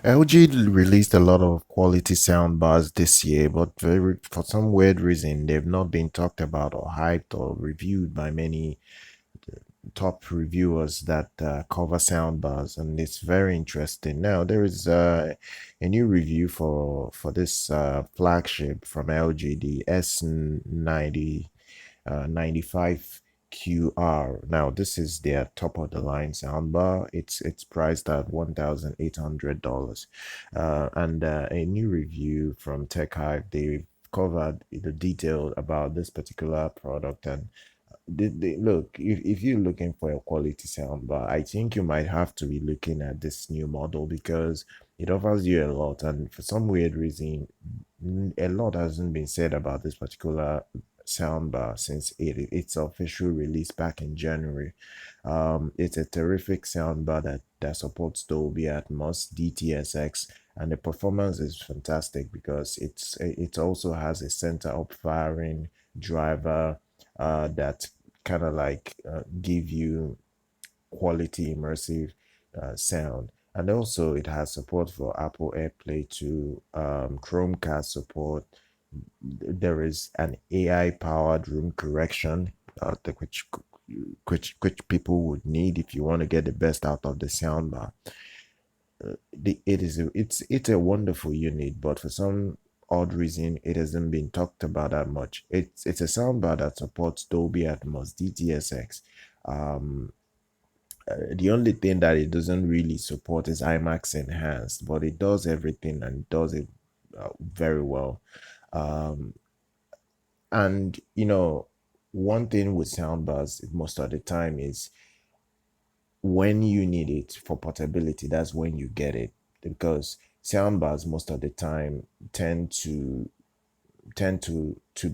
LG released a lot of quality soundbars this year, but for some weird reason, they've not been talked about or hyped or reviewed by many top reviewers that cover soundbars, and it's very interesting. Now there is a new review for this flagship from LG, the S90 95QR. Now this is their top of the line soundbar. It's priced at $1,800, and a new review from Tech Hive. They covered the detail about this particular product, and look, if you're looking for a quality soundbar, I think you might have to be looking at this new model because it offers you a lot, and for some weird reason, a lot hasn't been said about this particular soundbar since its official release back in January. It's a terrific soundbar that supports Dolby Atmos, DTSX, and the performance is fantastic because it also has a center up firing driver that kind of like give you quality immersive sound. And also it has support for Apple Airplay to Chromecast support. There is an AI powered room correction, which people would need if you want to get the best out of the soundbar. It's a wonderful unit, but for some odd reason it hasn't been talked about that much. It's a soundbar that supports Dolby Atmos, DTSX. Um, the only thing that it doesn't really support is IMAX enhanced, but it does everything and does it very well. Um, and one thing with soundbars most of the time is when you need it for portability, that's when you get it, because soundbars most of the time tend to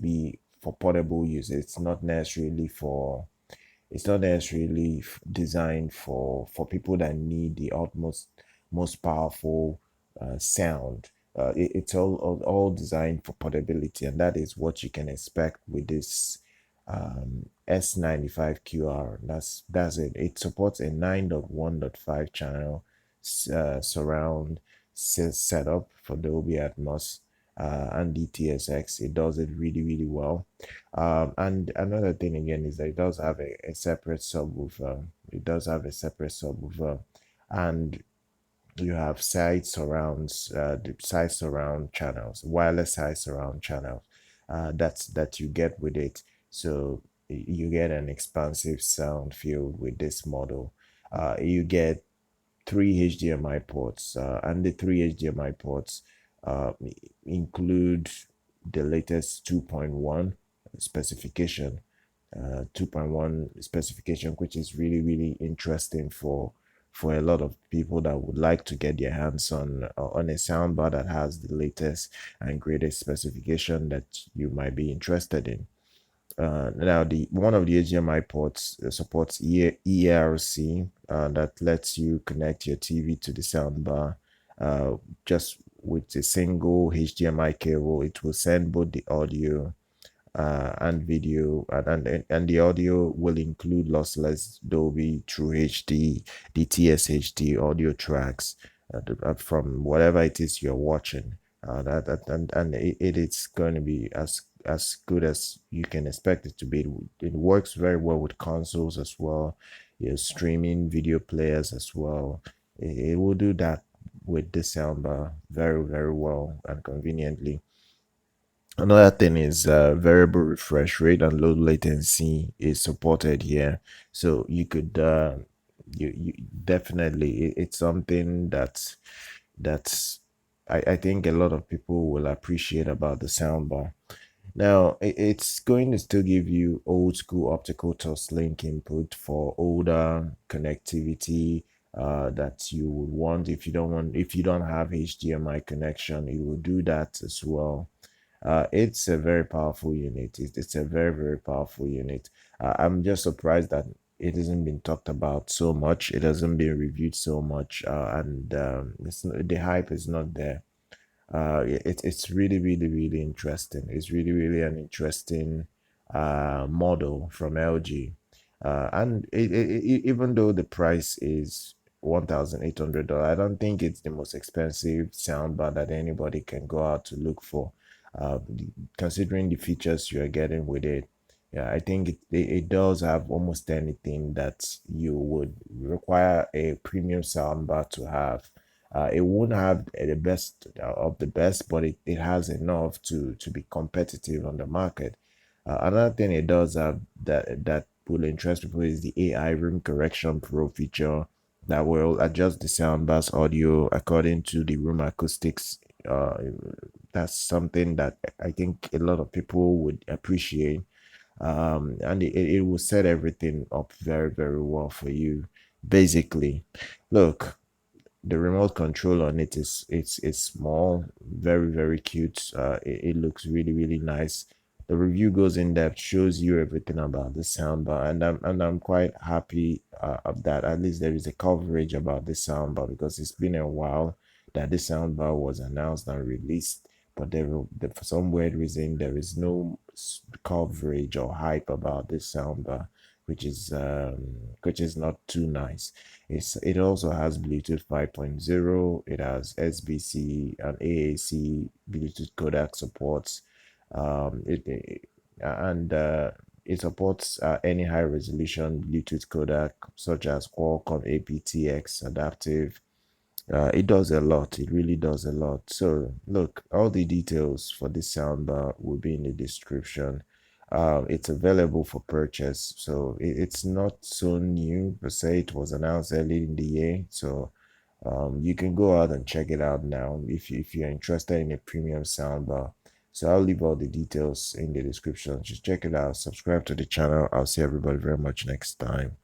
be for portable use. It's not necessarily designed for people that need the utmost most powerful sound. It's all designed for portability, and that is what you can expect with this S95QR. That's it. It supports a 9.1.5 channel surround setup for Dolby Atmos and DTSX. It does it really, really well. And another thing again is that it does have a separate subwoofer. It does have a separate subwoofer, and you have the side surround channels, wireless side surround channels. That you get with it. So you get an expansive sound field with this model. You get three HDMI ports, and the three HDMI ports uh, include the latest 2.1 specification, 2.1 specification, which is really, really interesting for a lot of people that would like to get their hands on a soundbar that has the latest and greatest specification that you might be interested in. Now, the one of the HDMI ports supports ERC that lets you connect your TV to the soundbar uh, just with a single HDMI cable. It will send both the audio and video, and the audio will include lossless Dolby True HD, DTS HD audio tracks from whatever it is you're watching. And it is going to be as good as you can expect it to be. It works very well with consoles as well, your streaming video players as well. It will do that with the soundbar very, very well and conveniently. Another thing is variable refresh rate and low latency is supported here. So you could you definitely it's something that's I think a lot of people will appreciate about the soundbar. Now, it's going to still give you old school optical toslink input for older connectivity that you would want. If you don't have HDMI connection, it will do that as well. It's a very powerful unit. It's a very, very powerful unit. I'm just surprised that it hasn't been talked about so much. It hasn't been reviewed so much, and the hype is not there. It's really, really, really interesting. It's really, really an interesting model from LG. And even though the price is $1,800. I don't think it's the most expensive soundbar that anybody can go out to look for, uh, considering the features you're getting with it. Yeah, I think it does have almost anything that you would require a premium soundbar to have. It won't have the best of the best, but it has enough to be competitive on the market. Another thing it does have that will interest people is the AI Room Correction Pro feature that will adjust the soundbar's audio according to the room acoustics. That's something that I think a lot of people would appreciate, and it will set everything up very, very well for you. Basically, look, the remote control on it is it's small, very, very cute. It looks really, really nice. The review goes in depth, shows you everything about the soundbar, and I'm quite happy of that. At least there is a coverage about this soundbar, because it's been a while that this soundbar was announced and released, but for some weird reason there is no coverage or hype about this soundbar, which is not too nice. It also has Bluetooth 5.0. It has SBC and AAC Bluetooth codec supports. And it supports any high resolution Bluetooth codec such as Qualcomm aptX adaptive. It does a lot. It really does a lot. So look, all the details for this soundbar will be in the description. It's available for purchase, so it's not so new per se. It was announced early in the year, so you can go out and check it out now if you're interested in a premium soundbar. So I'll leave all the details in the description. Just check it out. Subscribe to the channel. I'll see everybody very much next time.